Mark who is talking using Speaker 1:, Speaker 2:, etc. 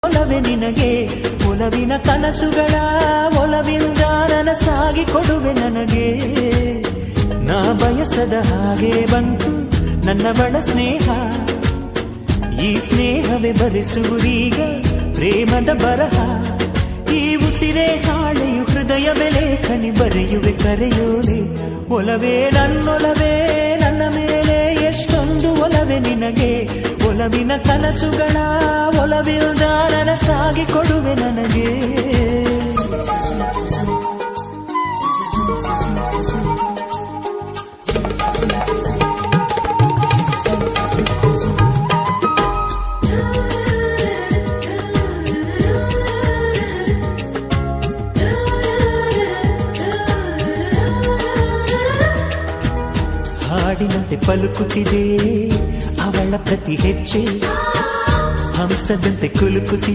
Speaker 1: ಒಲವೆ ನಿನಗೆ ಒಲವಿನ ಕನಸುಗಳ ಒಲವಿಂದ ನನಸಾಗಿ ಕೊಡುವೆ ನನಗೆ ನಾ ಬಯಸದ ಹಾಗೆ ಬಂತು ನನ್ನ ಬಡ ಸ್ನೇಹ ಈ ಸ್ನೇಹವೇ ಬರೆಸುವುದೀಗ ಪ್ರೇಮದ ಬರಹ ಈ ಉಸಿರೇ ಹಾಳೆಯು ಹೃದಯವೇ ಲೇಖನಿ ಬರೆಯುವೆ ಕರೆಯೋಲೆ ಒಲವೇ ನನ್ನೊಲವೇ ನನ್ನ ಮೇಲೆ ಎಷ್ಟೊಂದು ಒಲವೆ ನಿನಗೆ ಒಲವಿನ ಕನಸುಗಳ ಒಲವಿಲ್ದ ನನಸಾಗಿ ಕೊಡುವೆ ನನಗೆ ಹಾಡಿನಂತೆ ಪಲುಕುತ್ತಿದೆ ಅವಳ ಪ್ರತಿ ಹೆಜ್ಜೆ ಹಂಸದಂತೆ ಕುಲುಕುತ್ತಿದೆ